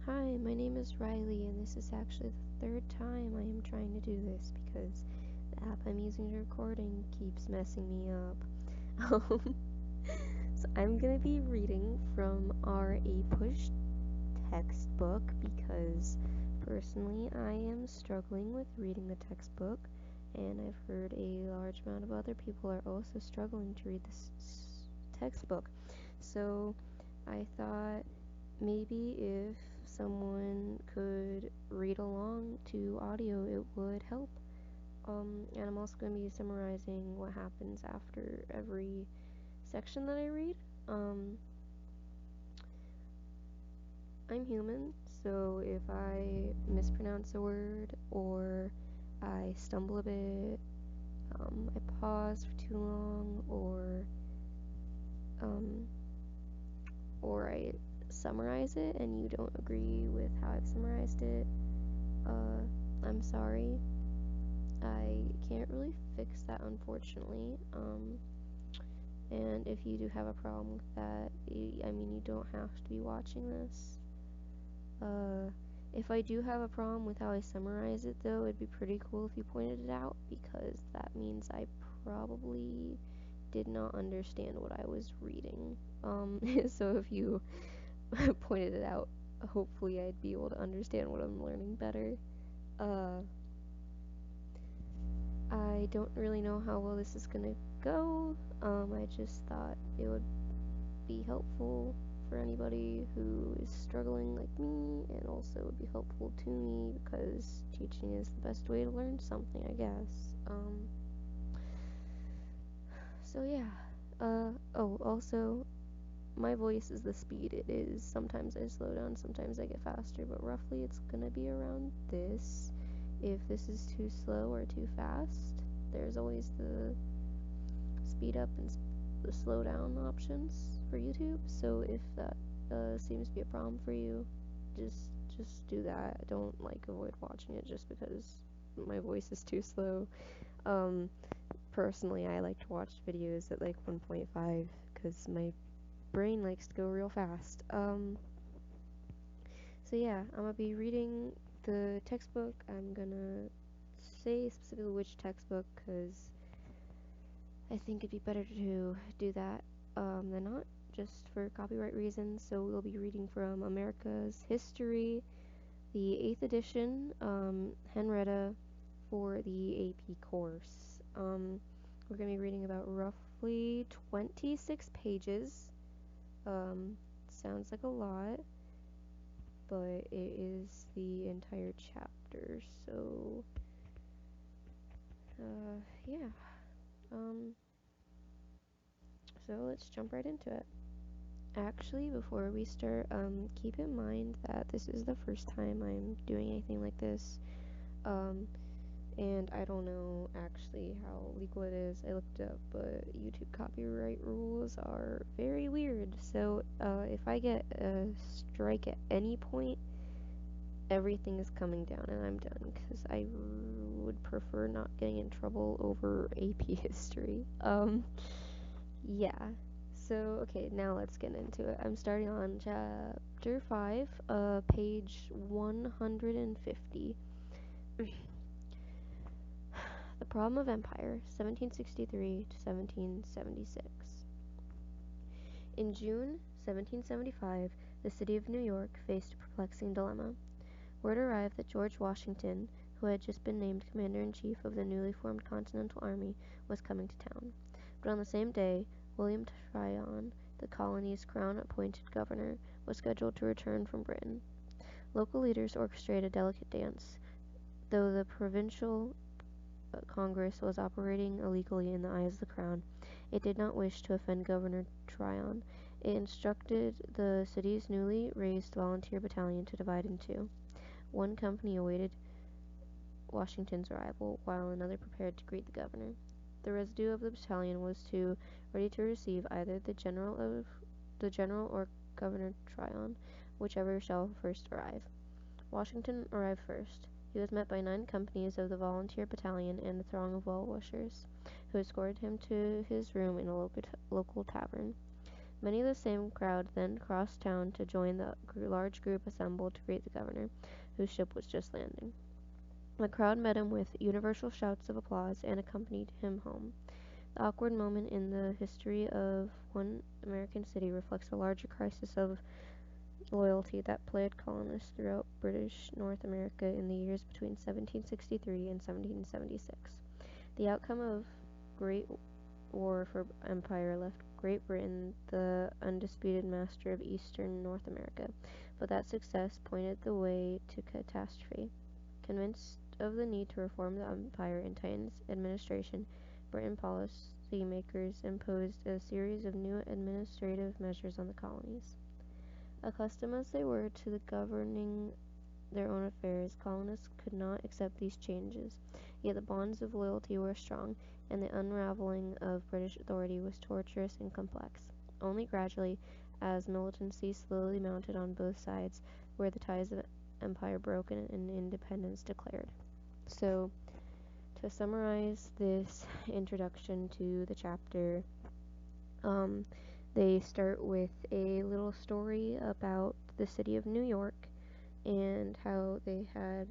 Hi, my name is Riley, and this is actually the third time I am trying to do this because the app I'm using to recording keeps messing me up. So I'm gonna be reading from our APUSH textbook because personally I am struggling with reading the textbook, and I've heard a large amount of other people are also struggling to read this textbook. So I thought maybe if someone could read along to audio, it would help. And I'm also going to be summarizing what happens after every section that I read. Um, I'm human, so if I mispronounce a word or I stumble a bit, I pause for too long, um, or I summarize it and you don't agree with how I've summarized it, I'm sorry. I can't really fix that, unfortunately. And if you do have a problem with that, you don't have to be watching this. If I do have a problem with how I summarize it, though, it'd be pretty cool if you pointed it out, because that means I probably did not understand what I was reading. So if you pointed it out, hopefully I'd be able to understand what I'm learning better. Uh, I don't really know how well this is gonna go. I just thought it would be helpful for anybody who is struggling like me, and also would be helpful to me because teaching is the best way to learn something, I guess. So yeah. Also, my voice is the speed it is. Sometimes I slow down, sometimes I get faster, but roughly it's gonna be around this. If this is too slow or too fast, there's always the speed up and the slow down options for YouTube. So if that seems to be a problem for you, just do that. Don't avoid watching it just because my voice is too slow. Um, Personally, I like to watch videos at 1.5 because my brain likes to go real fast. So yeah, I'm gonna be reading the textbook. I'm gonna say specifically which textbook because I think it'd be better to do that than not, just for copyright reasons. So we'll be reading from America's History, the 8th edition, Henrietta, for the AP course. We're going to be reading about roughly 26 pages. Sounds like a lot, but it is the entire chapter. So, yeah. Um, so let's jump right into it. Actually, before we start, keep in mind that this is the first time I'm doing anything like this. And I don't know actually how legal it is. I looked it up, but YouTube copyright rules are very weird. So, if I get a strike at any point, everything is coming down and I'm done, because I would prefer not getting in trouble over AP history. Yeah. So, okay, now let's get into it. I'm starting on chapter 5, page 150. The Problem of Empire, 1763 to 1776. In June 1775, the city of New York faced a perplexing dilemma. Word arrived that George Washington, who had just been named commander-in-chief of the newly formed Continental Army, was coming to town. But on the same day, William Tryon, the colony's crown-appointed governor, was scheduled to return from Britain. Local leaders orchestrated a delicate dance. Though the provincial Congress was operating illegally in the eyes of the Crown, it did not wish to offend Governor Tryon. It instructed the city's newly raised volunteer battalion to divide in two. One company awaited Washington's arrival, while another prepared to greet the governor. The residue of the battalion was ready to receive either the general or Governor Tryon, whichever shall first arrive. Washington arrived first. He was met by 9 companies of the volunteer battalion and a throng of well-wishers, who escorted him to his room in a local tavern. Many of the same crowd then crossed town to join the large group assembled to greet the governor, whose ship was just landing. The crowd met him with universal shouts of applause and accompanied him home. The awkward moment in the history of one American city reflects a larger crisis of loyalty that plagued colonists throughout British North America in the years between 1763 and 1776. The outcome of Great War for Empire left Great Britain the undisputed master of eastern North America, but that success pointed the way to catastrophe. Convinced of the need to reform the empire and tighten its administration, Britain policymakers imposed a series of new administrative measures on the colonies. Accustomed as they were to the governing their own affairs, colonists could not accept these changes. Yet the bonds of loyalty were strong, and the unraveling of British authority was tortuous and complex. Only gradually, as militancy slowly mounted on both sides, were the ties of empire broken and independence declared. So, to summarize this introduction to the chapter, they start with a little story about the city of New York and how they had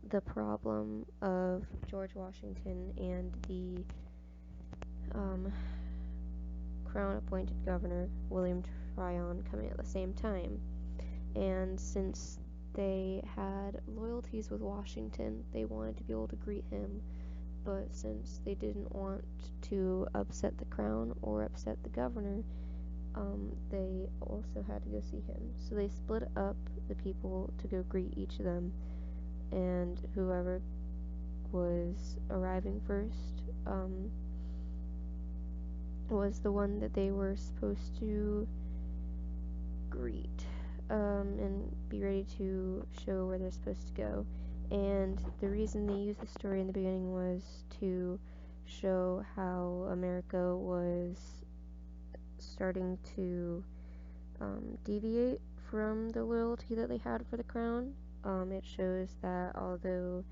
the problem of George Washington and the crown appointed governor William Tryon coming at the same time. And since they had loyalties with Washington, they wanted to be able to greet him, but since they didn't want to upset the crown or upset the governor, they also had to go see him. So they split up the people to go greet each of them, and whoever was arriving first was the one that they were supposed to greet and be ready to show where they're supposed to go. And the reason they used the story in the beginning was to show how America was starting to deviate from the loyalty that they had for the crown. It shows that although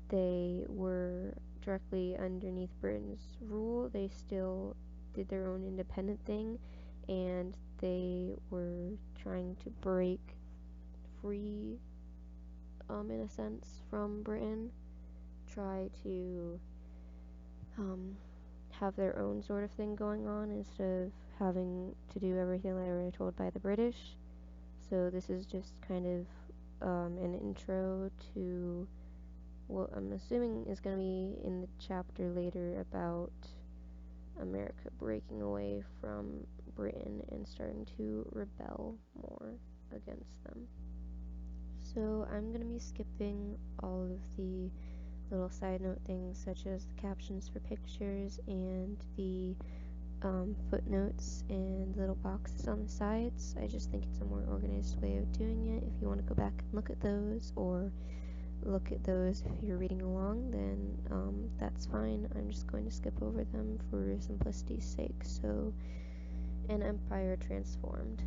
they were directly underneath Britain's rule, they still did their own independent thing, and they were trying to break free, in a sense, from Britain, try to have their own sort of thing going on instead of having to do everything that they were told by the British. So this is just kind of an intro to what I'm assuming is going to be in the chapter later about America breaking away from Britain and starting to rebel more against them. So I'm going to be skipping all of the little side note things such as the captions for pictures and the footnotes and little boxes on the sides. I just think it's a more organized way of doing it. If you want to go back and look at those, or look at those if you're reading along, then that's fine. I'm just going to skip over them for simplicity's sake. So, an empire transformed.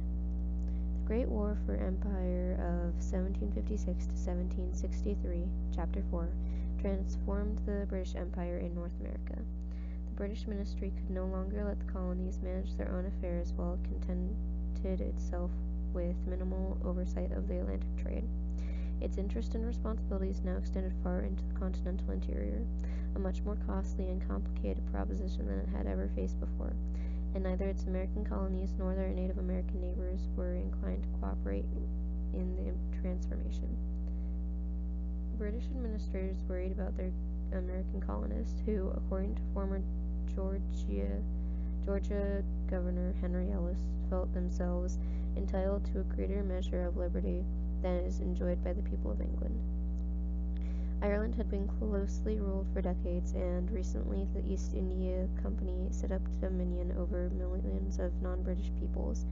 The Great War for Empire of 1756 to 1763, Chapter 4, transformed the British Empire in North America. The British ministry could no longer let the colonies manage their own affairs while it contented itself with minimal oversight of the Atlantic trade. Its interest and responsibilities now extended far into the continental interior, a much more costly and complicated proposition than it had ever faced before, and neither its American colonies nor their Native American neighbors were inclined to cooperate in the transformation. British administrators worried about their American colonists, who, according to former Georgia Governor Henry Ellis, felt themselves entitled to a greater measure of liberty than is enjoyed by the people of England. Ireland had been closely ruled for decades, and recently the East India Company set up dominion over millions of non-British peoples.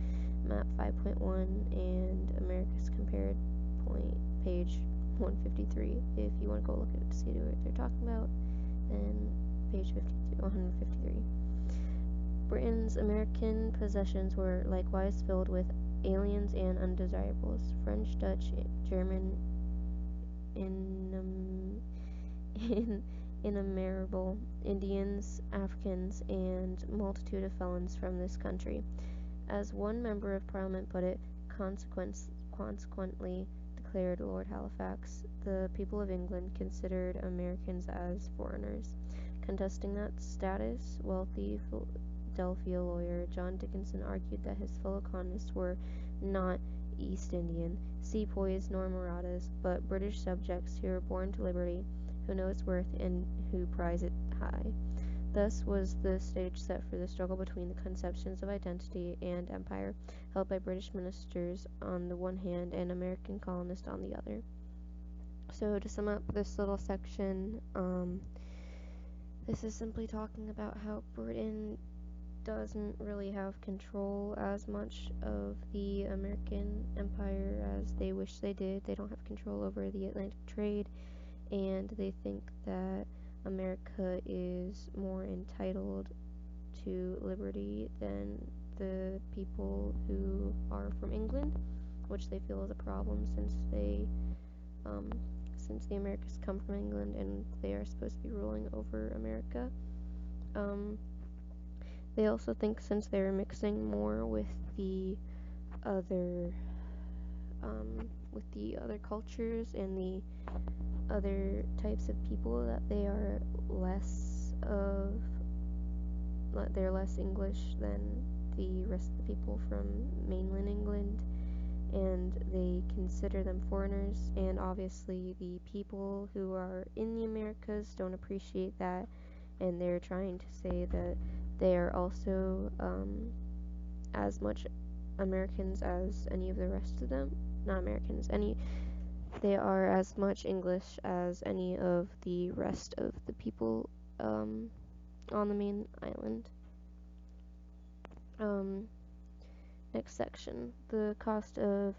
Map 5.1 and America's Compared page 153. If you want to go look at it to see what they're talking about, then page 153. Britain's American possessions were likewise filled with aliens and undesirables: French, Dutch, German, innumerable Indians, Africans, and multitude of felons from this country. As one member of Parliament put it, consequently declared Lord Halifax, the people of England considered Americans as foreigners. Contesting that status, wealthy Philadelphia lawyer John Dickinson argued that his fellow colonists were not East Indian, sepoys, nor Marathas, but British subjects who were born to liberty, who know its worth, and who prize it high. Thus was the stage set for the struggle between the conceptions of identity and empire, held by British ministers on the one hand and American colonists on the other. So to sum up this little section, this is simply talking about how Britain doesn't really have control as much of the American empire as they wish they did. They don't have control over the Atlantic trade, and they think that America is more entitled to liberty than the people who are from England, which they feel is a problem since the Americas come from England and they are supposed to be ruling over America. They also think since they're mixing more with the other cultures and the other types of people that they're less English than the rest of the people from mainland England, and they consider them foreigners, and obviously the people who are in the Americas don't appreciate that, and they're trying to say that they are also as much Americans as any of the rest of them. Not Americans, they are as much English as any of the rest of the people on the main island. Next section: the costs of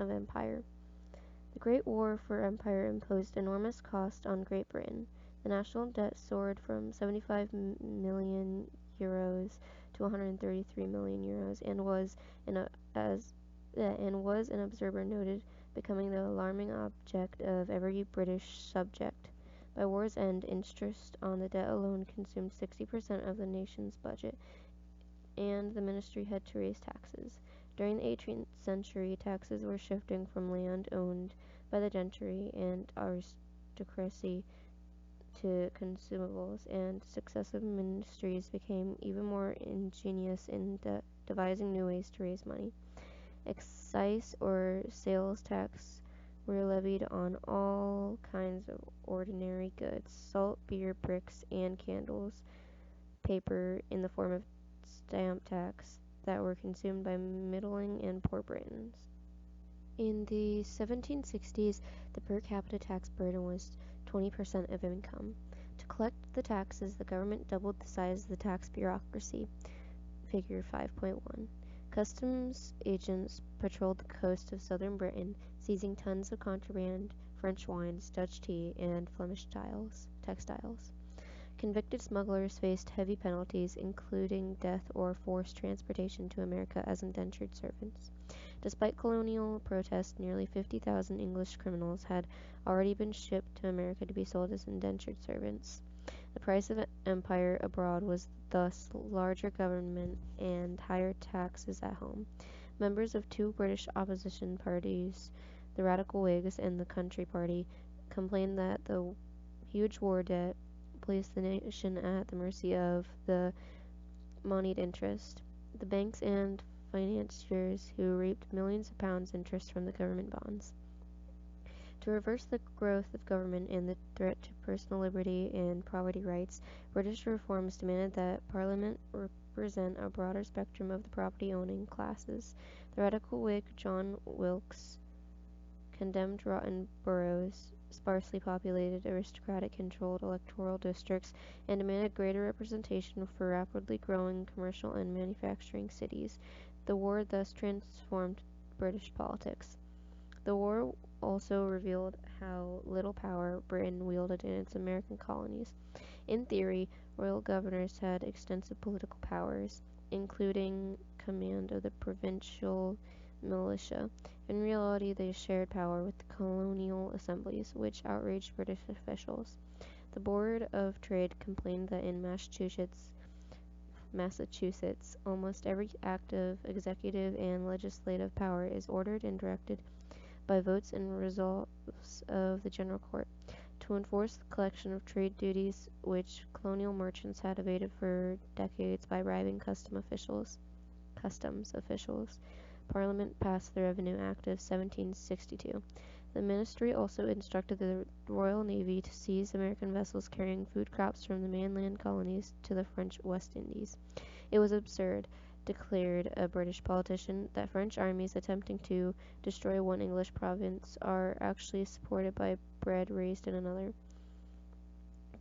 empire. The Great War for Empire imposed enormous costs on Great Britain. The national debt soared from 75 million euros to 133 million euros, and was, an observer noted, becoming the alarming object of every British subject. By war's end, interest on the debt alone consumed 60% of the nation's budget, and the ministry had to raise taxes. During the 18th century, taxes were shifting from land owned by the gentry and aristocracy to consumables, and successive ministries became even more ingenious in devising new ways to raise money. Excise or sales tax were levied on all kinds of ordinary goods: salt, beer, bricks, and candles; paper in the form of stamp tax that were consumed by middling and poor Britons. In the 1760s, the per capita tax burden was 20% of income. To collect the taxes, the government doubled the size of the tax bureaucracy. Figure 5.1. Customs agents patrolled the coast of southern Britain, seizing tons of contraband, French wines, Dutch tea, and Flemish textiles. Convicted smugglers faced heavy penalties, including death or forced transportation to America as indentured servants. Despite colonial protests, nearly 50,000 English criminals had already been shipped to America to be sold as indentured servants. The price of empire abroad was thus larger government and higher taxes at home. Members of two British opposition parties, the Radical Whigs and the Country Party, complained that the huge war debt placed the nation at the mercy of the moneyed interest, the banks and financiers who reaped millions of pounds interest from the government bonds. To reverse the growth of government and the threat to personal liberty and property rights, British reforms demanded that Parliament represent a broader spectrum of the property-owning classes. The Radical Whig John Wilkes condemned rotten boroughs, sparsely populated, aristocratic-controlled electoral districts, and demanded greater representation for rapidly growing commercial and manufacturing cities. The war thus transformed British politics. The war also revealed how little power Britain wielded in its American colonies. In theory, royal governors had extensive political powers, including command of the provincial militia. In reality, they shared power with the colonial assemblies, which outraged British officials. The Board of Trade complained that in Massachusetts, Massachusetts, almost every active executive and legislative power is ordered and directed by votes and resolves of the General Court to enforce the collection of trade duties which colonial merchants had evaded for decades by bribing customs officials. Parliament passed the Revenue Act of 1762. The ministry also instructed the Royal Navy to seize American vessels carrying food crops from the mainland colonies to the French West Indies. It was absurd, declared a British politician, that French armies attempting to destroy one English province are actually supported by bread raised in another.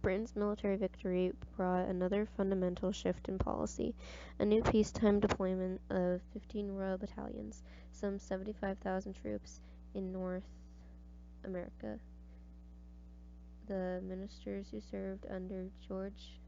Britain's military victory brought another fundamental shift in policy, a new peacetime deployment of 15 Royal Battalions, some 75,000 troops, in North America. The ministers who served under George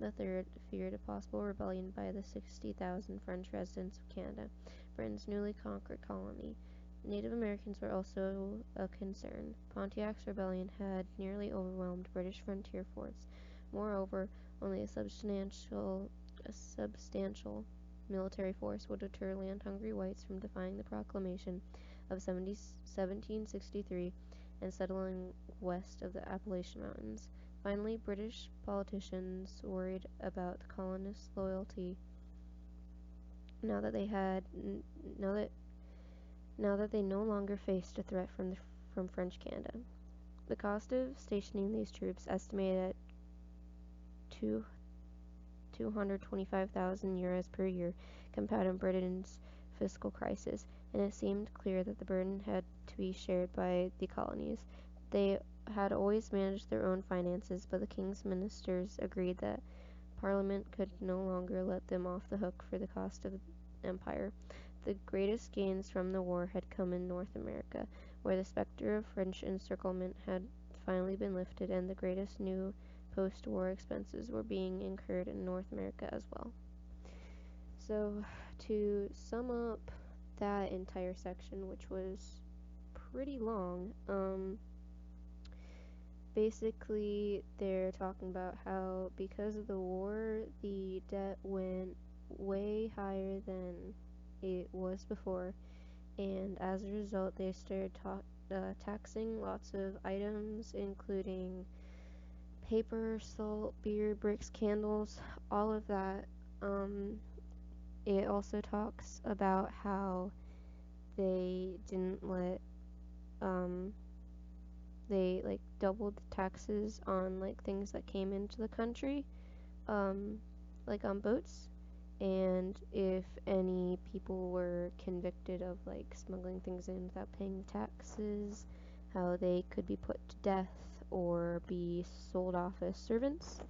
III feared a possible rebellion by the 60,000 French residents of Canada, Britain's newly conquered colony. Native Americans were also a concern. Pontiac's rebellion had nearly overwhelmed British frontier forts. Moreover, only a substantial military force would deter land-hungry whites from defying the proclamation of 1763 and settling west of the Appalachian Mountains. Finally, British politicians worried about the colonists' loyalty now that they no longer faced a threat from French Canada. The cost of stationing these troops, estimated at 225,000 euros per year, compounded Britain's fiscal crisis, and it seemed clear that the burden had to be shared by the colonies. They had always managed their own finances, but the king's ministers agreed that Parliament could no longer let them off the hook for the cost of the empire. The greatest gains from the war had come in North America, where the specter of French encirclement had finally been lifted, and the greatest new post-war expenses were being incurred in North America as well. So, to sum up that entire section, which was pretty long, basically they're talking about how because of the war, the debt went way higher than it was before, and as a result they started taxing lots of items, including paper, salt, beer, bricks, candles, all of that. It also talks about how they didn't let they like doubled the taxes on like things that came into the country, like on boats, and if any people were convicted of like smuggling things in without paying the taxes, how they could be put to death or be sold off as servants.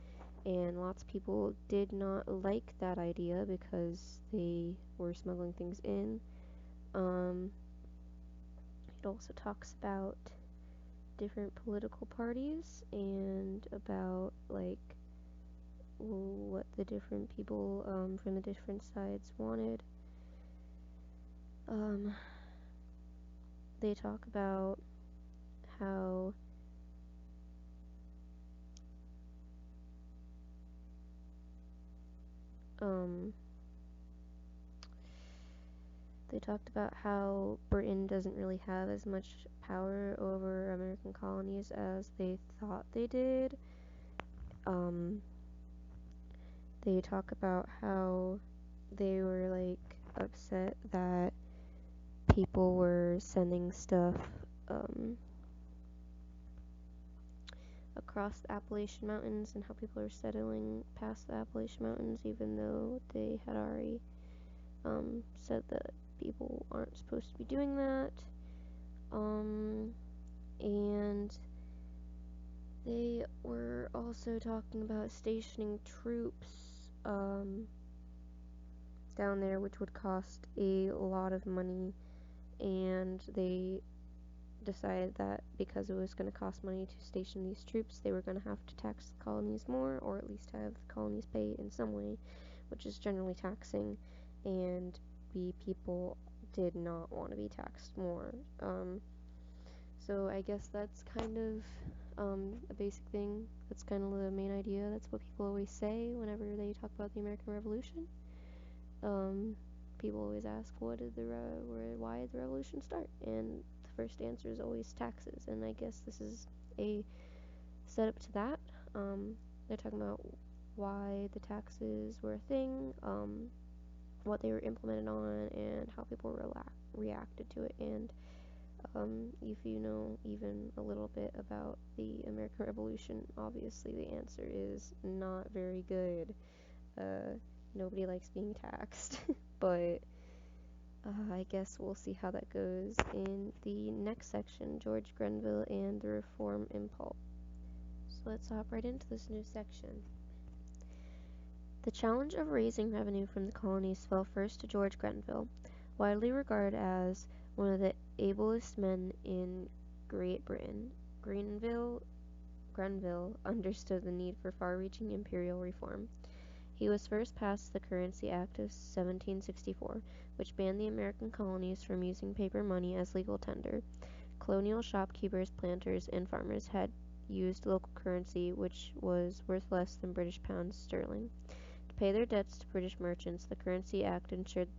And lots of people did not like that idea because they were smuggling things in. It also talks about different political parties and about like what the different people from the different sides wanted. They talk about how they talked about how Britain doesn't really have as much power over American colonies as they thought they did. They talk about how they were like upset that people were sending stuff across the Appalachian Mountains, and how people are settling past the Appalachian Mountains even though they had already said that people aren't supposed to be doing that. And they were also talking about stationing troops down there, which would cost a lot of money, and they decided that because it was going to cost money to station these troops, they were going to have to tax the colonies more, or at least have the colonies pay in some way, which is generally taxing, and people did not want to be taxed more. So I guess that's kind of A basic thing, that's kind of the main idea. That's what people always say whenever they talk about the American Revolution. People always ask, why did the revolution start? And the first answer is always taxes, and I guess this is a setup to that. They're talking about why the taxes were a thing, what they were implemented on, and how people reacted to it. And if you know even a little bit about the American Revolution, obviously the answer is not very good. Nobody likes being taxed, but I guess we'll see how that goes in the next section, George Grenville and the Reform Impulse. So let's hop right into this new section. The challenge of raising revenue from the colonies fell first to George Grenville, widely regarded as one of the ablest men in Great Britain. Grenville understood the need for far-reaching imperial reform. He was first passed the Currency Act of 1764, which banned the American colonies from using paper money as legal tender. Colonial shopkeepers, planters, and farmers had used local currency, which was worth less than British pounds sterling. To pay their debts to British merchants, the Currency Act ensured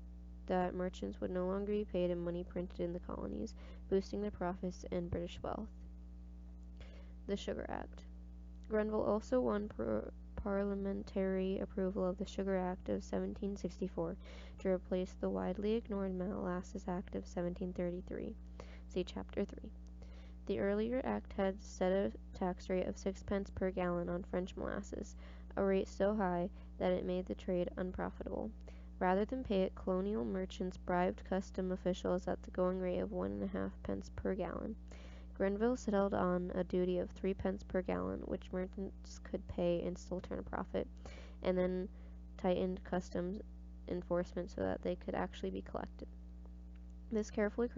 that merchants would no longer be paid in money printed in the colonies, boosting their profits and British wealth. The Sugar Act. Grenville also won parliamentary approval of the Sugar Act of 1764 to replace the widely ignored Molasses Act of 1733. See Chapter 3. The earlier act had set a tax rate of 6 pence per gallon on French molasses, a rate so high that it made the trade unprofitable. Rather than pay it, colonial merchants bribed custom officials at the going rate of 1.5 pence per gallon. Grenville settled on a duty of 3 pence per gallon, which merchants could pay and still turn a profit, and then tightened customs enforcement so that they could actually be collected. This carefully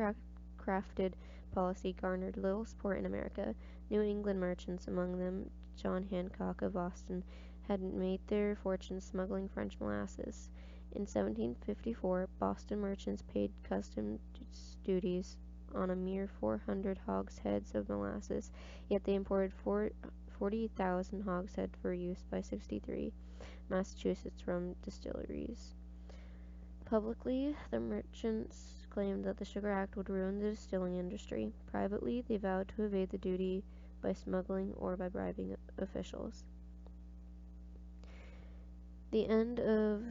crafted policy garnered little support in America. New England merchants, among them John Hancock of Boston, had made their fortune smuggling French molasses. In 1754, Boston merchants paid customs duties on a mere 400 hogsheads of molasses, yet they imported 40,000 hogsheads for use by 63 Massachusetts rum distilleries. Publicly, the merchants claimed that the Sugar Act would ruin the distilling industry. Privately, they vowed to evade the duty by smuggling or by bribing officials. The end of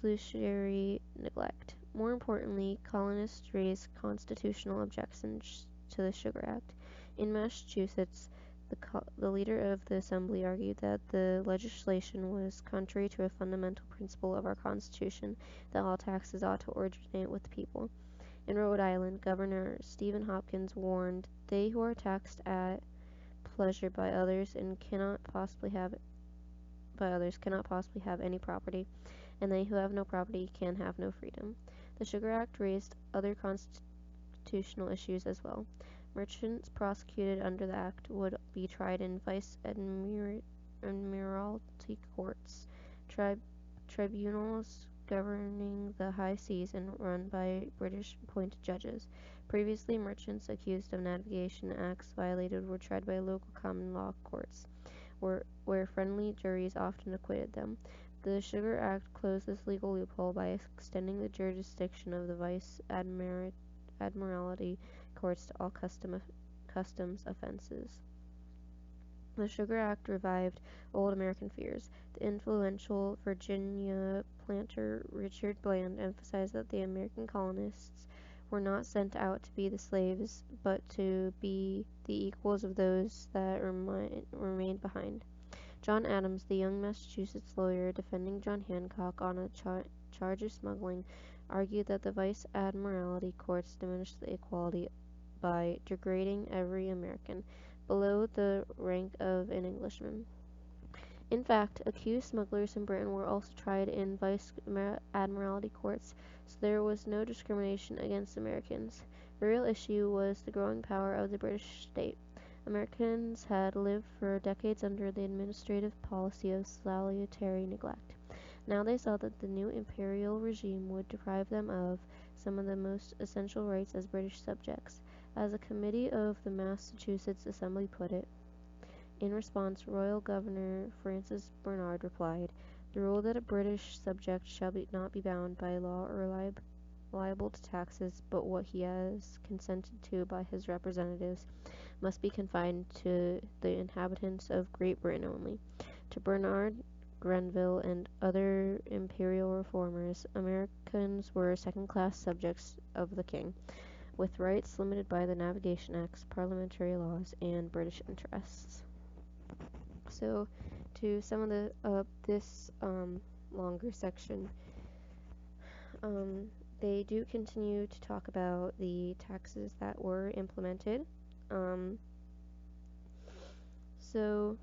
salutary neglect. More importantly, colonists raised constitutional objections to the Sugar Act. In Massachusetts, the leader of the assembly argued that the legislation was contrary to a fundamental principle of our Constitution, that all taxes ought to originate with the people. In Rhode Island, Governor Stephen Hopkins warned, "They who are taxed at pleasure by others cannot possibly have any property, and they who have no property can have no freedom." The Sugar Act raised other constitutional issues as well. Merchants prosecuted under the act would be tried in vice admiralty courts, tribunals governing the high seas and run by British appointed judges. Previously, merchants accused of navigation acts violated were tried by local common law courts, where friendly juries often acquitted them. The Sugar Act closed this legal loophole by extending the jurisdiction of the vice admiralty courts to all customs offenses. The Sugar Act revived old American fears. The influential Virginia planter Richard Bland emphasized that the American colonists were not sent out to be the slaves, but to be the equals of those that remained behind. John Adams, the young Massachusetts lawyer defending John Hancock on a charge of smuggling, argued that the vice admiralty courts diminished the equality by degrading every American below the rank of an Englishman. In fact, accused smugglers in Britain were also tried in vice admiralty courts, so there was no discrimination against Americans. The real issue was the growing power of the British state. Americans had lived for decades under the administrative policy of salutary neglect. Now they saw that the new imperial regime would deprive them of some of the most essential rights as British subjects. As a committee of the Massachusetts Assembly put it, In response, Royal Governor Francis Bernard replied, "The rule that a British subject shall not be bound by law or liable to taxes but what he has consented to by his representatives must be confined to the inhabitants of Great Britain only." To Bernard, Grenville, and other imperial reformers, Americans were second-class subjects of the king, with rights limited by the Navigation Acts, parliamentary laws, and British interests. So, to some of the this longer section, they do continue to talk about the taxes that were implemented. Um, so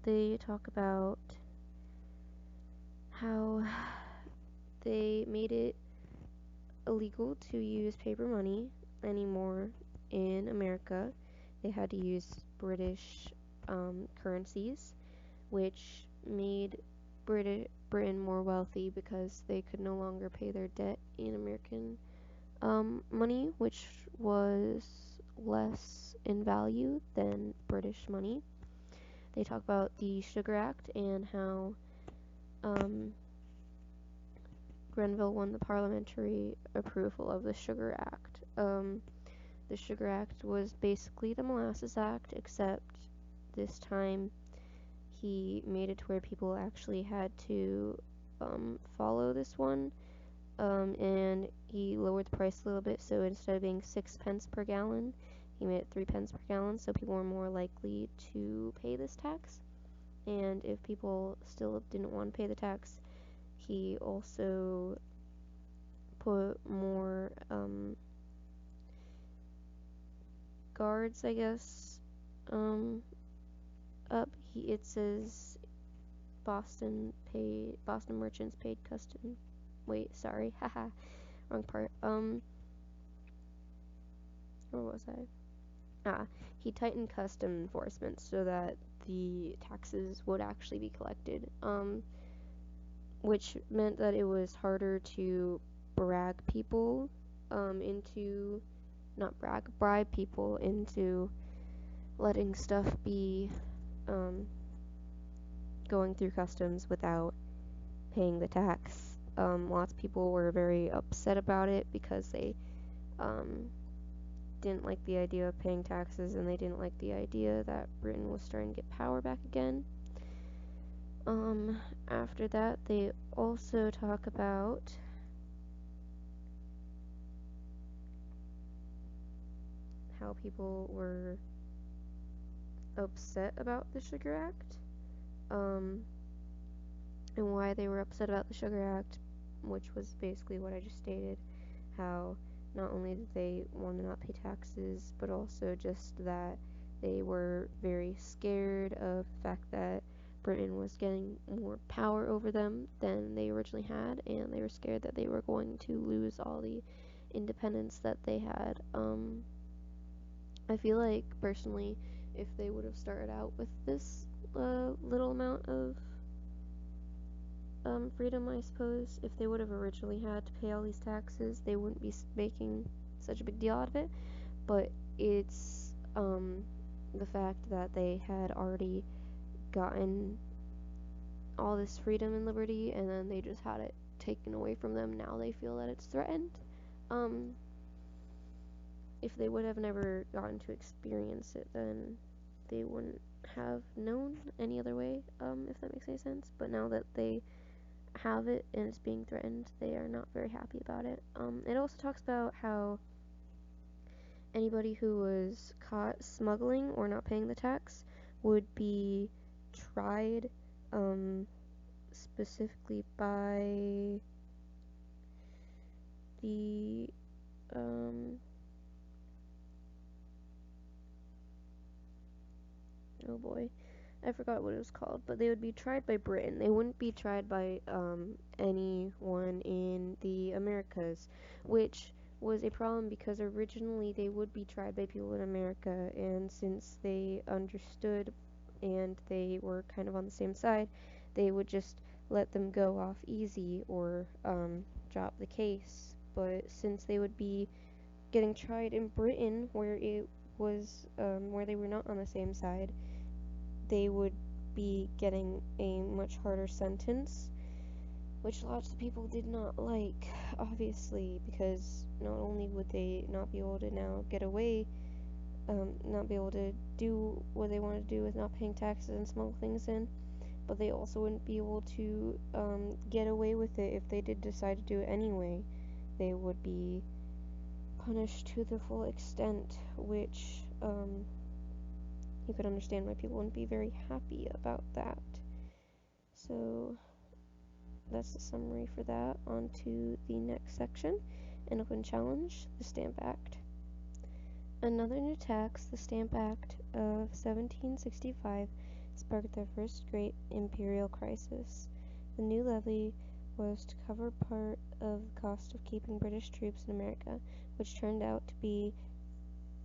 they talk about how they made it illegal to use paper money anymore in America. They had to use British currencies, which made Britain more wealthy because they could no longer pay their debt in American money, which was less in value than British money. They talk about the Sugar Act and how Grenville won the parliamentary approval of the Sugar Act. The Sugar Act was basically the Molasses Act, except this time he made it to where people actually had to follow this one, and he lowered the price a little bit, so instead of being 6 pence per gallon, he made it 3 pence per gallon, so people were more likely to pay this tax. And if people still didn't want to pay the tax, he also put more guards, I guess, up. It says Boston merchants paid custom. Wait, sorry, haha, wrong part. Where was I? He tightened custom enforcement so that the taxes would actually be collected, which meant that it was harder to bribe people into letting stuff be going through customs without paying the tax. Lots of people were very upset about it because they didn't like the idea of paying taxes, and they didn't like the idea that Britain was starting to get power back again. After that, they also talk about how people were upset about the Sugar Act, and why they were upset about the Sugar Act, which was basically what I just stated, how not only did they want to not pay taxes, but also just that they were very scared of the fact that Britain was getting more power over them than they originally had, and they were scared that they were going to lose all the independence that they had. I feel like, personally, if they would have started out with this little amount of freedom, I suppose, if they would have originally had to pay all these taxes, they wouldn't be making such a big deal out of it. But it's the fact that they had already gotten all this freedom and liberty, and then they just had it taken away from them. Now they feel that it's threatened. If they would have never gotten to experience it, then they wouldn't have known any other way, if that makes any sense. But now that they have it and it's being threatened, they are not very happy about it. It also talks about how anybody who was caught smuggling or not paying the tax would be tried specifically by the oh boy, I forgot what it was called, but they would be tried by Britain. They wouldn't be tried by anyone in the Americas, which was a problem because originally they would be tried by people in America, and since they understood and they were kind of on the same side, they would just let them go off easy or drop the case. But since they would be getting tried in Britain, where it was where they were not on the same side, they would be getting a much harder sentence, which lots of people did not like, obviously, because not only would they not be able to now get away, not be able to do what they wanted to do with not paying taxes and smuggle things in, but they also wouldn't be able to get away with it if they did decide to do it anyway. They would be punished to the full extent, which you could understand why people wouldn't be very happy about that. So that's the summary for that. On to the next section, an open challenge, the Stamp Act. Another new tax, the Stamp Act of 1765, sparked the first great imperial crisis. The new levy was to cover part of the cost of keeping British troops in America, which turned out to be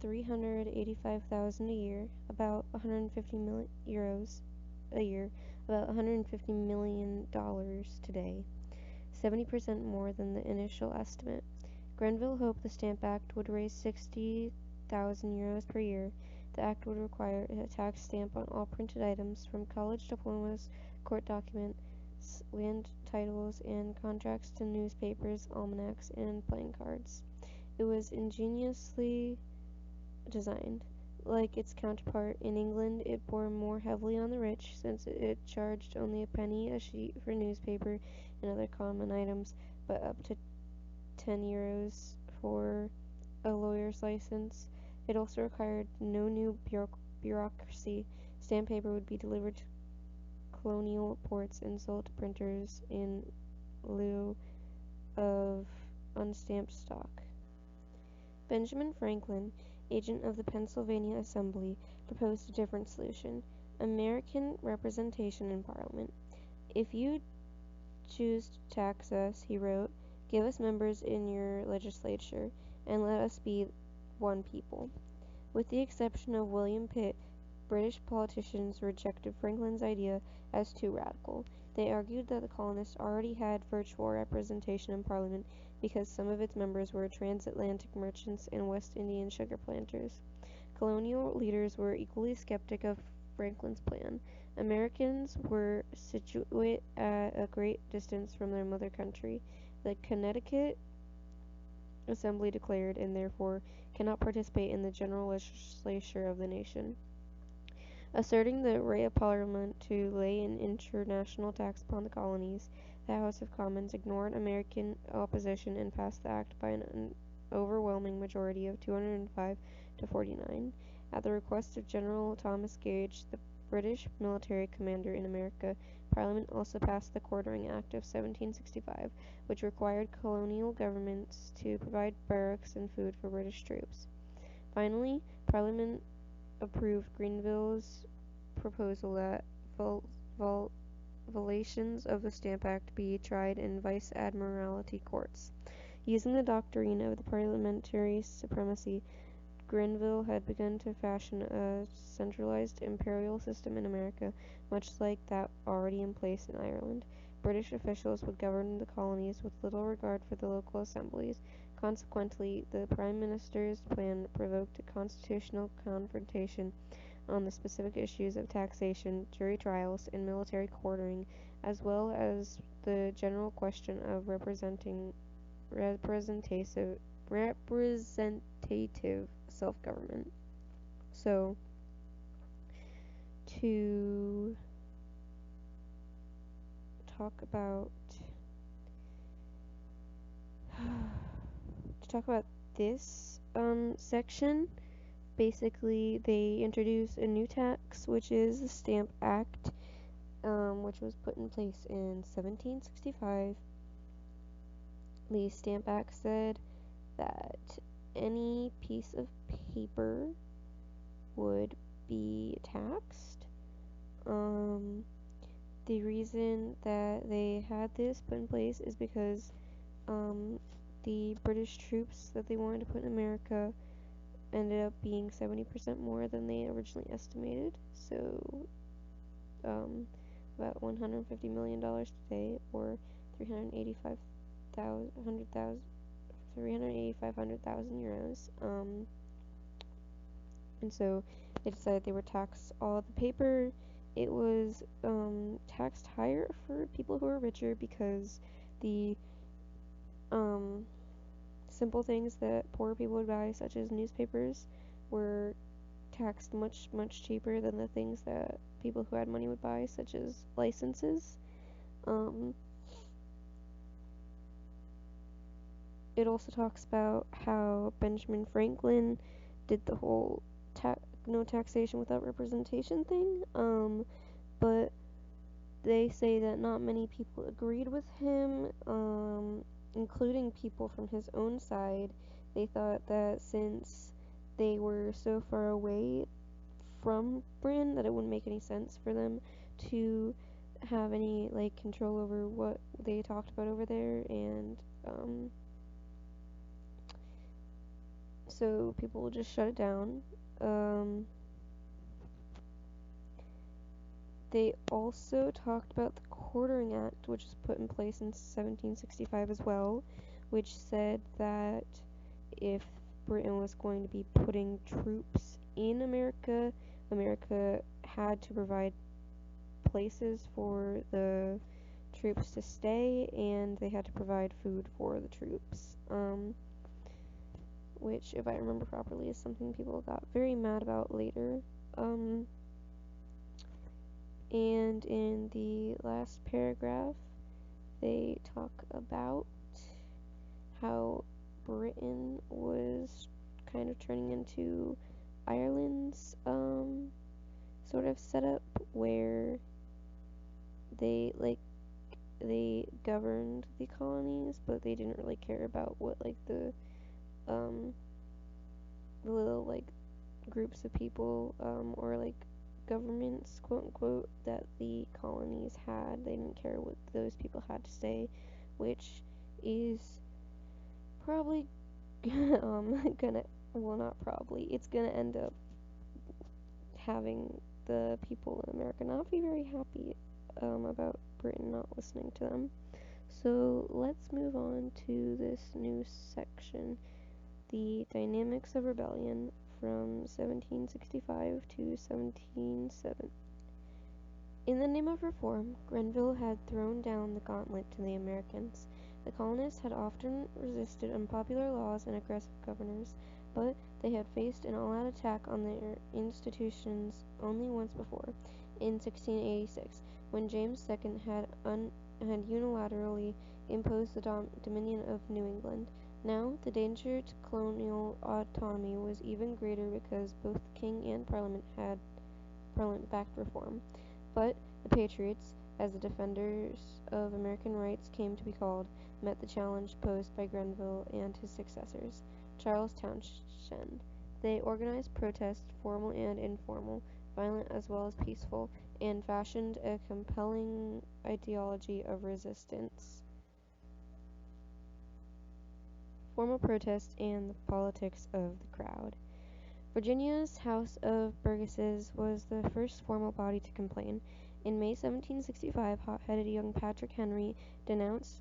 $385,000 a year, about 150 million euros a year, about $150 million today, 70% more than the initial estimate. Grenville hoped the Stamp Act would raise 60,000 euros per year. The act would require a tax stamp on all printed items, from college diplomas, court documents, land titles, and contracts to newspapers, almanacs, and playing cards. It was ingeniously designed. Like its counterpart in England, it bore more heavily on the rich, since it charged only a penny a sheet for newspaper and other common items, but up to 10 euros for a lawyer's license. It also required no new bureaucracy. Stamp paper would be delivered to colonial ports and sold to printers in lieu of unstamped stock. Benjamin Franklin, agent of the Pennsylvania Assembly, proposed a different solution: American representation in Parliament. "If you choose to tax us," he wrote, "give us members in your legislature, and let us be one people." With the exception of William Pitt, British politicians rejected Franklin's idea as too radical. They argued that the colonists already had virtual representation in Parliament because some of its members were transatlantic merchants and West Indian sugar planters. Colonial leaders were equally skeptic of Franklin's plan. Americans were situate at a great distance from their mother country. The Connecticut Assembly declared, and therefore cannot participate in the general legislature of the nation. Asserting the right of Parliament to lay an international tax upon the colonies, the House of Commons ignored American opposition and passed the act by an overwhelming majority of 205 to 49. At the request of General Thomas Gage, the British military commander in America, Parliament also passed the Quartering Act of 1765, which required colonial governments to provide barracks and food for British troops. Finally, Parliament approved Grenville's proposal that violations of the Stamp Act be tried in vice-admiralty courts. Using the doctrine of the parliamentary supremacy, Grenville had begun to fashion a centralized imperial system in America, much like that already in place in Ireland. British officials would govern the colonies with little regard for the local assemblies. Consequently, the Prime Minister's plan provoked a constitutional confrontation on the specific issues of taxation, jury trials, and military quartering, as well as the general question of representative self-government. So, to talk about this section, basically they introduce a new tax, which is the Stamp Act, which was put in place in 1765. The Stamp Act said that any piece of paper would be taxed. The reason that they had this put in place is because the British troops that they wanted to put in America ended up being 70% more than they originally estimated. So, about $150 million today, or 385,000 euros. and so they decided they would tax all the paper. It was taxed higher for people who were richer because the simple things that poor people would buy, such as newspapers, were taxed much, much cheaper than the things that people who had money would buy, such as licenses. It also talks about how Benjamin Franklin did the whole no taxation without representation thing, but they say that not many people agreed with him, including people from his own side. They thought that since they were so far away from Britain that it wouldn't make any sense for them to have any like control over what they talked about over there, and so people will just shut it down. They also talked about the Quartering Act, which was put in place in 1765 as well, which said that if Britain was going to be putting troops in America, America had to provide places for the troops to stay, and they had to provide food for the troops, which, if I remember properly, is something people got very mad about later. And in the last paragraph, they talk about how Britain was kind of turning into Ireland's sort of setup, where they governed the colonies, but they didn't really care about what the little groups of people or governments, quote unquote, that the colonies had. They didn't care what those people had to say, which is probably it's gonna end up having the people in America not be very happy about Britain not listening to them. So let's move on to this new section, the dynamics of rebellion from 1765 to 1770. In the name of reform, Grenville had thrown down the gauntlet to the Americans. The colonists had often resisted unpopular laws and aggressive governors, but they had faced an all-out attack on their institutions only once before, in 1686, when James II had unilaterally imposed the dominion of New England. Now, the danger to colonial autonomy was even greater because both the king and Parliament backed reform. But the Patriots, as the defenders of American rights came to be called, met the challenge posed by Grenville and his successors, Charles Townshend. They organized protests, formal and informal, violent as well as peaceful, and fashioned a compelling ideology of resistance. Formal protest and the politics of the crowd. Virginia's House of Burgesses was the first formal body to complain. In May 1765, hot-headed young Patrick Henry denounced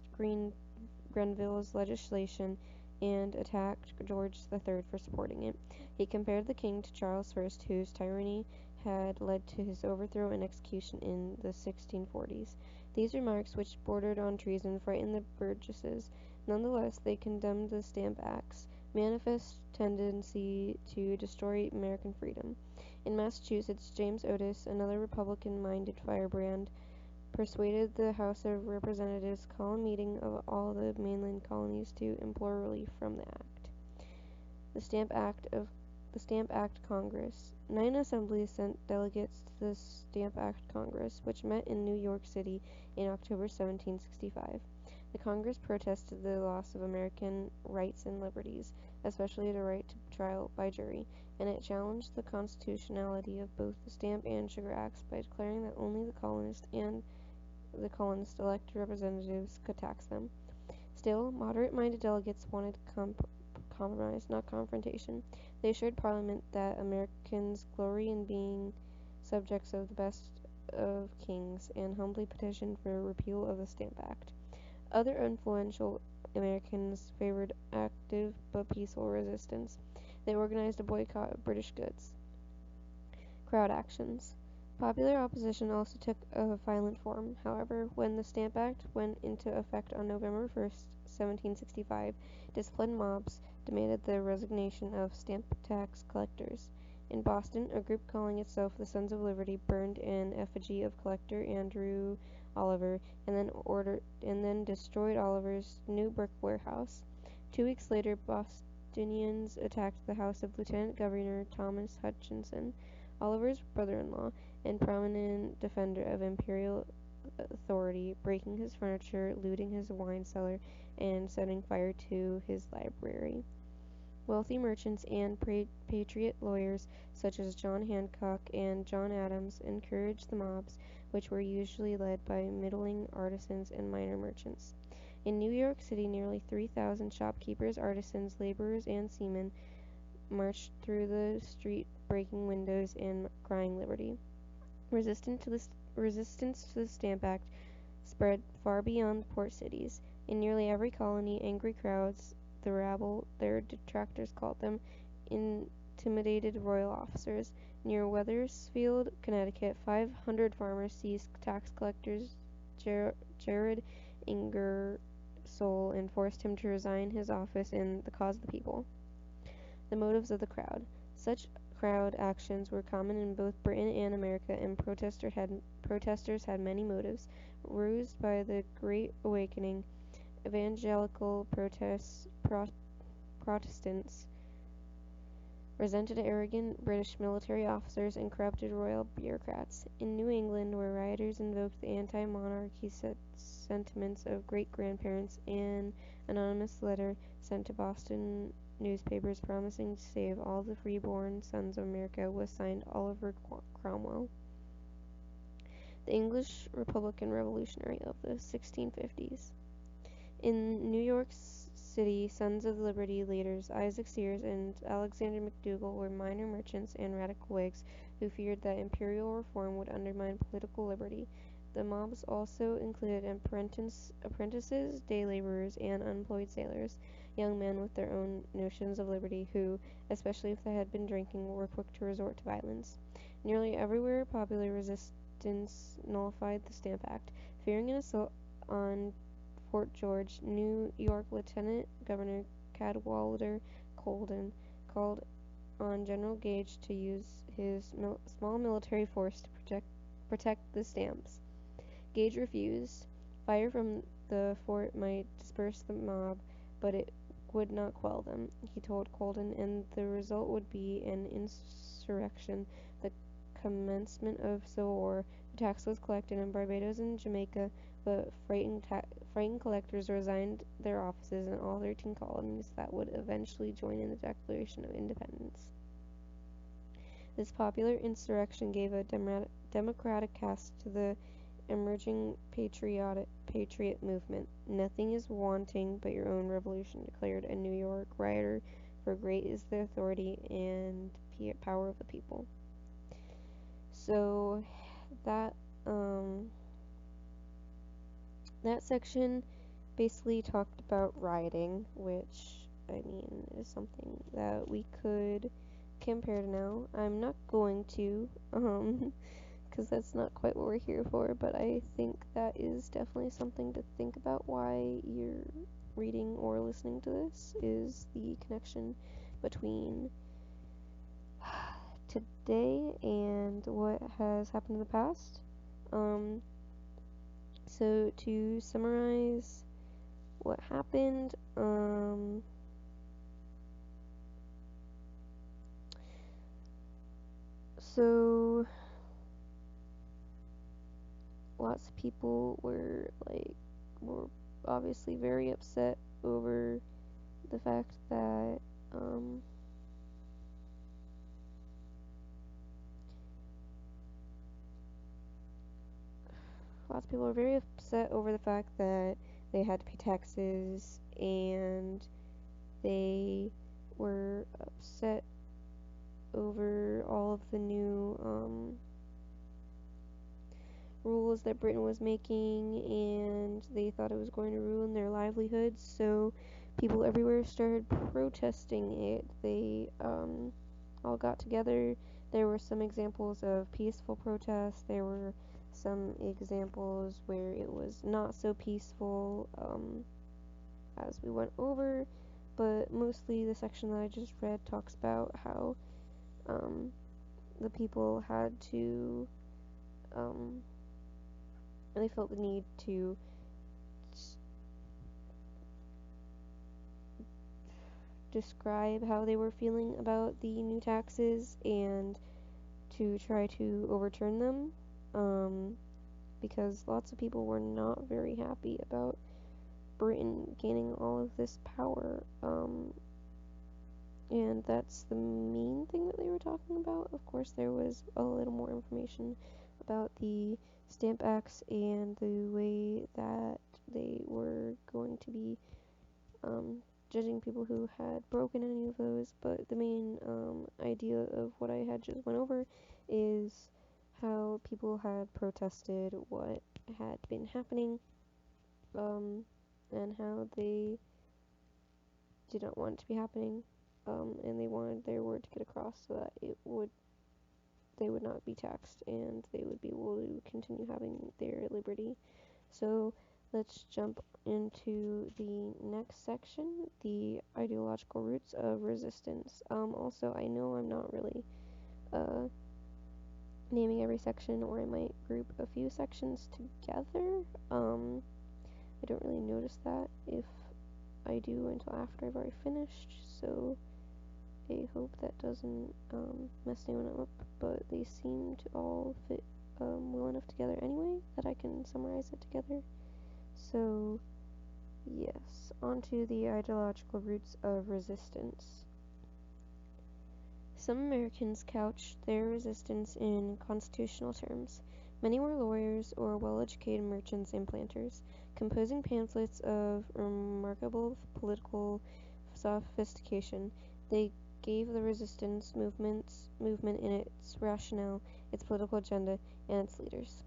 Grenville's legislation and attacked George III for supporting it. He compared the king to Charles I, whose tyranny had led to his overthrow and execution in the 1640s. These remarks, which bordered on treason, frightened the Burgesses. Nonetheless, they condemned the Stamp Act's manifest tendency to destroy American freedom. In Massachusetts, James Otis, another Republican-minded firebrand, persuaded the House of Representatives to call a meeting of all the mainland colonies to implore relief from the act. The Stamp Act Congress. 9 assemblies sent delegates to the Stamp Act Congress, which met in New York City in October 1765. The Congress protested the loss of American rights and liberties, especially the right to trial by jury, and it challenged the constitutionality of both the Stamp and Sugar Acts by declaring that only the colonists and the colonists' elected representatives could tax them. Still, moderate-minded delegates wanted compromise, not confrontation. They assured Parliament that Americans glory in being subjects of the best of kings, and humbly petitioned for a repeal of the Stamp Act. Other influential Americans favored active but peaceful resistance. They organized a boycott of British goods. Crowd actions. Popular opposition also took a violent form. However, when the Stamp Act went into effect on November 1st, 1765, disciplined mobs demanded the resignation of stamp tax collectors. In Boston, a group calling itself the Sons of Liberty burned an effigy of collector Andrew Oliver and then destroyed Oliver's new brick warehouse. 2 weeks later, Bostonians attacked the house of Lieutenant Governor Thomas Hutchinson, Oliver's brother-in-law and prominent defender of imperial authority, breaking his furniture, looting his wine cellar, and setting fire to his library. Wealthy merchants and patriot lawyers such as John Hancock and John Adams encouraged the mobs, which were usually led by middling artisans and minor merchants. In New York City, nearly 3,000 shopkeepers, artisans, laborers, and seamen marched through the street, breaking windows and crying liberty. Resistance to the Stamp Act spread far beyond the port cities. In nearly every colony, angry crowds, the rabble, their detractors called them, intimidated royal officers. Near Wethersfield, Connecticut, 500 farmers seized tax collector Jared Ingersoll and forced him to resign his office in the cause of the people. The motives of the crowd. Such crowd actions were common in both Britain and America, and protesters had many motives. Roused by the Great Awakening, evangelical Protestants resented arrogant British military officers and corrupted royal bureaucrats. In New England, where rioters invoked the anti-monarchy sentiments of great-grandparents, an anonymous letter sent to Boston newspapers promising to save all the freeborn sons of America was signed Oliver Cromwell, the English Republican revolutionary of the 1650s. In New York City, Sons of Liberty leaders Isaac Sears and Alexander McDougall were minor merchants and radical Whigs who feared that imperial reform would undermine political liberty. The mobs also included apprentices, day laborers, and unemployed sailors, young men with their own notions of liberty who, especially if they had been drinking, were quick to resort to violence. Nearly everywhere, popular resistance nullified the Stamp Act. Fearing an assault on Fort George, New York Lieutenant Governor Cadwallader Colden called on General Gage to use his small military force to protect the stamps. Gage refused. Fire from the fort might disperse the mob, but it would not quell them, he told Colden, and the result would be an insurrection, the commencement of civil war. The tax was collected in Barbados and Jamaica, but frightened collectors resigned their offices in all 13 colonies that would eventually join in the Declaration of Independence. This popular insurrection gave a democratic cast to the emerging patriot movement. Nothing is wanting but your own revolution, declared a New York rioter, for great is the authority and power of the people. So that section basically talked about rioting, which I mean is something that we could compare to now. I'm not going to because that's not quite what we're here for, but I think that is definitely something to think about why you're reading or listening to this, is the connection between today and what has happened in the past. So to summarize what happened, so lots of people were obviously very upset over the fact that lots of people were very upset over the fact that they had to pay taxes, and they were upset over all of the new rules that Britain was making, and they thought it was going to ruin their livelihoods, so people everywhere started protesting it. They all got together, There were some examples of peaceful protests. There were some examples where it was not so peaceful, as we went over, but mostly the section that I just read talks about how the people had to, they felt the need to describe how they were feeling about the new taxes and to try to overturn them, because lots of people were not very happy about Britain gaining all of this power, and that's the main thing that they were talking about. Of course, there was a little more information about the Stamp Acts and the way that they were going to be judging people who had broken any of those, but the main idea of what I had just went over is how people had protested what had been happening, and how they did not want it to be happening, and they wanted their word to get across so that they would not be taxed and they would be able to continue having their liberty. So let's jump into the next section, the ideological roots of resistance. Also, I know I'm not really naming every section, or I might group a few sections together. I don't really notice that if I do until after I've already finished, so I hope that doesn't mess anyone up, but they seem to all fit well enough together anyway that I can summarize it together. So, yes, onto the ideological roots of resistance. Some Americans couched their resistance in constitutional terms. Many were lawyers or well-educated merchants and planters, composing pamphlets of remarkable political sophistication. They gave the resistance movement in its rationale, its political agenda, and its leaders.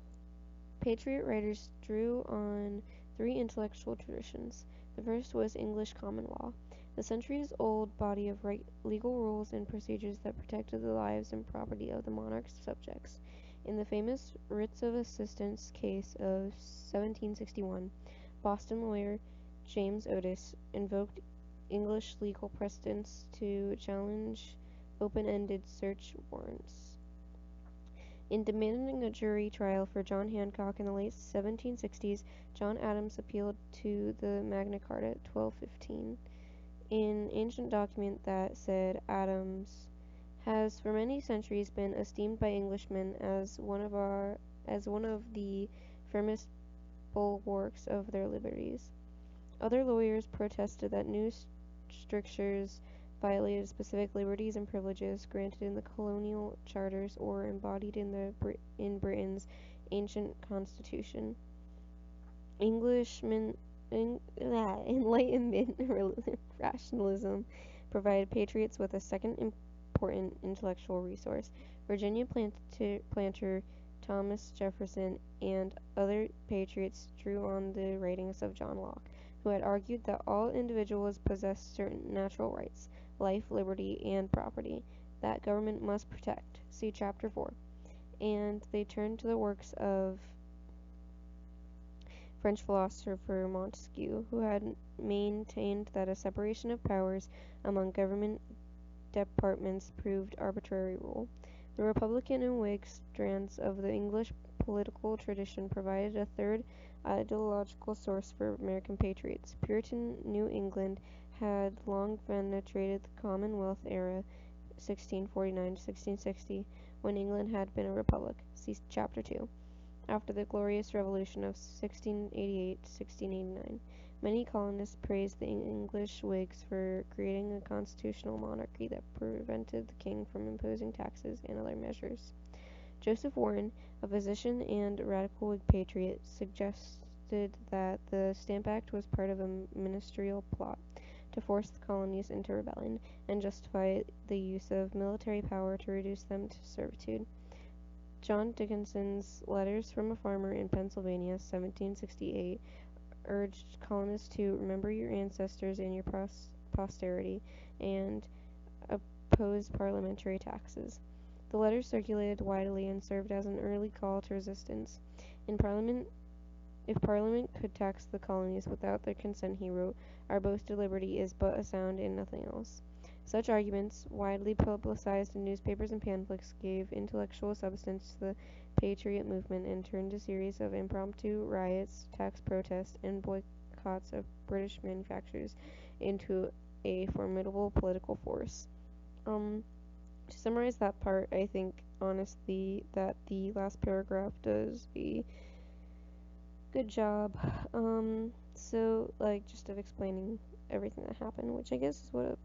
Patriot writers drew on three intellectual traditions. The first was English common law, the centuries-old body of legal rules and procedures that protected the lives and property of the monarch's subjects. In the famous writs of assistance case of 1761, Boston lawyer James Otis invoked English legal precedents to challenge open-ended search warrants. In demanding a jury trial for John Hancock in the late 1760s, John Adams appealed to the Magna Carta 1215, an ancient document that said Adams has for many centuries been esteemed by Englishmen as one of the firmest bulwarks of their liberties. Other lawyers protested that new strictures violated specific liberties and privileges granted in the colonial charters or embodied in Britain's ancient constitution. Enlightenment rationalism provided patriots with a second important intellectual resource. Virginia planter Thomas Jefferson and other patriots drew on the writings of John Locke, who had argued that all individuals possess certain natural rights, life, liberty, and property, that government must protect. See Chapter 4. And they turned to the works of French philosopher Montesquieu, who had maintained that a separation of powers among government departments proved arbitrary rule. The Republican and Whig strands of the English political tradition provided a third ideological source for American patriots. Puritan New England had long penetrated the Commonwealth era, 1649 to 1660, when England had been a republic. See Chapter 2. After the Glorious Revolution of 1688 to 1689, many colonists praised the English Whigs for creating a constitutional monarchy that prevented the king from imposing taxes and other measures. Joseph Warren, a physician and radical Whig patriot, suggested that the Stamp Act was part of a ministerial plot to force the colonies into rebellion and justify the use of military power to reduce them to servitude. John Dickinson's Letters from a Farmer in Pennsylvania, 1768, urged colonists to remember your ancestors and your posterity and oppose parliamentary taxes. The letter circulated widely and served as an early call to resistance. In Parliament, if Parliament could tax the colonies without their consent, he wrote, our boasted liberty is but a sound and nothing else. Such arguments, widely publicized in newspapers and pamphlets, gave intellectual substance to the patriot movement and turned a series of impromptu riots, tax protests, and boycotts of British manufacturers into a formidable political force. To summarize that part, I think honestly that the last paragraph does a good job. So like just of explaining everything that happened, which I guess is what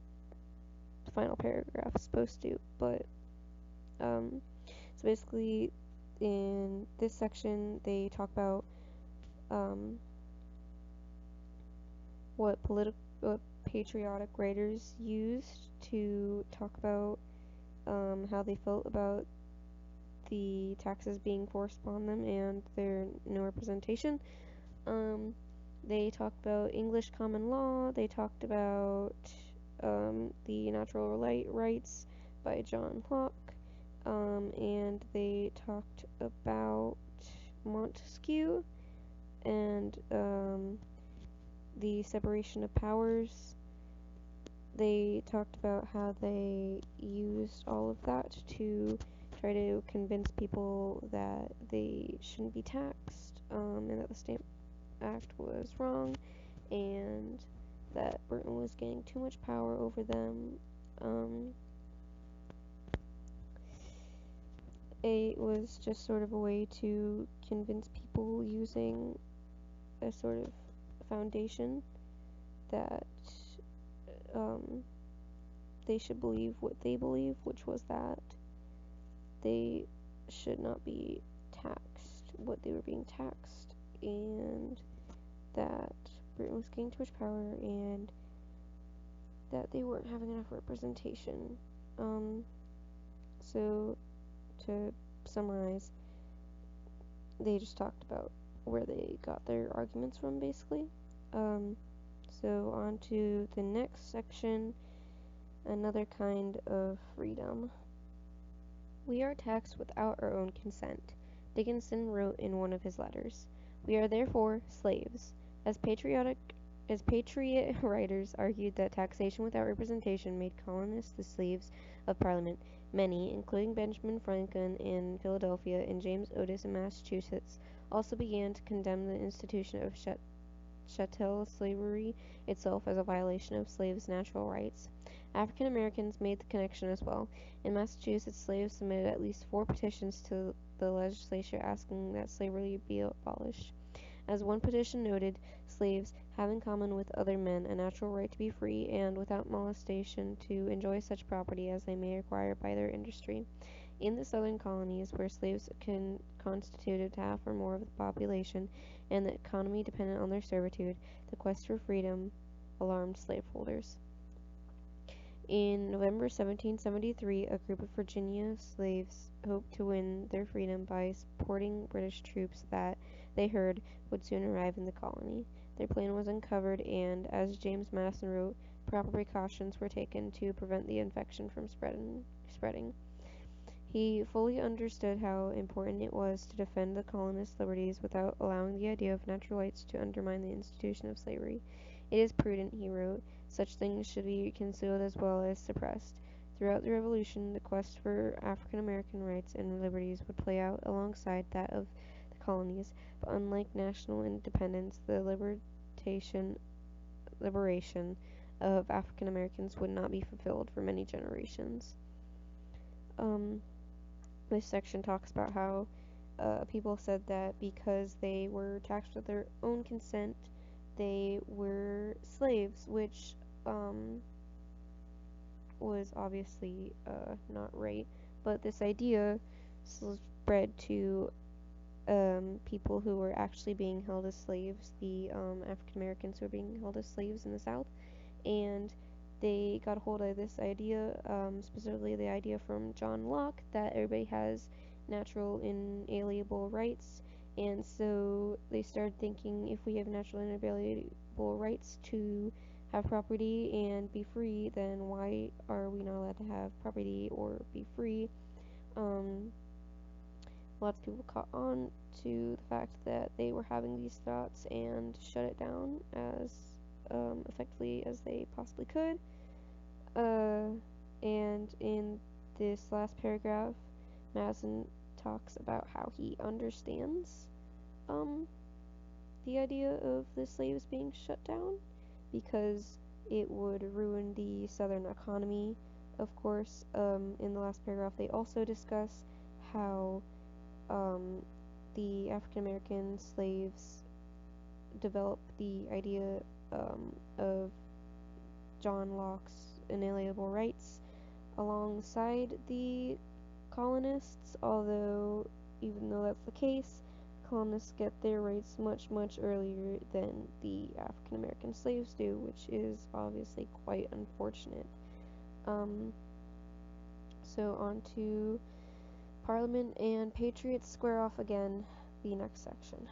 a final paragraph is supposed to. But so basically, in this section, they talk about what patriotic writers used to talk about how they felt about the taxes being forced upon them and their no representation. They talked about English common law. They talked about the Natural Rights by John Locke. And they talked about Montesquieu and the separation of powers. They talked about how they used all of that to try to convince people that they shouldn't be taxed, and that the Stamp Act was wrong, and that Britain was getting too much power over them. It was just sort of a way to convince people using a sort of foundation that they should believe what they believe, which was that they should not be taxed what they were being taxed, and that Britain was getting too much power, and that they weren't having enough representation. So to summarize, they just talked about where they got their arguments from, basically. So on to the next section, another kind of freedom. We are taxed without our own consent, Dickinson wrote in one of his letters. We are therefore slaves. As patriot writers argued that taxation without representation made colonists the slaves of Parliament, many, including Benjamin Franklin in Philadelphia and James Otis in Massachusetts, also began to condemn the institution of chattel slavery itself as a violation of slaves' natural rights. African Americans made the connection as well. In Massachusetts, slaves submitted at least 4 petitions to the legislature asking that slavery be abolished. As one petition noted, slaves have in common with other men a natural right to be free and, without molestation, to enjoy such property as they may acquire by their industry. In the southern colonies, where slaves constituted half or more of the population, and the economy depended on their servitude, the quest for freedom alarmed slaveholders. In November 1773, a group of Virginia slaves hoped to win their freedom by supporting British troops that, they heard, would soon arrive in the colony. Their plan was uncovered, and, as James Madison wrote, proper precautions were taken to prevent the infection from spreading. He fully understood how important it was to defend the colonists' liberties without allowing the idea of natural rights to undermine the institution of slavery. It is prudent, he wrote, such things should be concealed as well as suppressed. Throughout the Revolution, the quest for African American rights and liberties would play out alongside that of the colonies, but unlike national independence, the liberation of African Americans would not be fulfilled for many generations. This section talks about how people said that because they were taxed with their own consent, they were slaves, which was obviously not right. But this idea spread to people who were actually being held as slaves, the African Americans who were being held as slaves in the South, and they got a hold of this idea, specifically the idea from John Locke, that everybody has natural inalienable rights, and so they started thinking, if we have natural inalienable rights to have property and be free, then why are we not allowed to have property or be free? Lots of people caught on to the fact that they were having these thoughts and shut it down as effectively as they possibly could. And in this last paragraph, Madison talks about how he understands the idea of the slaves being shut down because it would ruin the southern economy. Of course, in the last paragraph, they also discuss how the African American slaves developed the idea of John Locke's inalienable rights alongside the colonists, although even though that's the case, colonists get their rights much, much earlier than the African American slaves do, which is obviously quite unfortunate. So on to Parliament and Patriots square off again, the next section.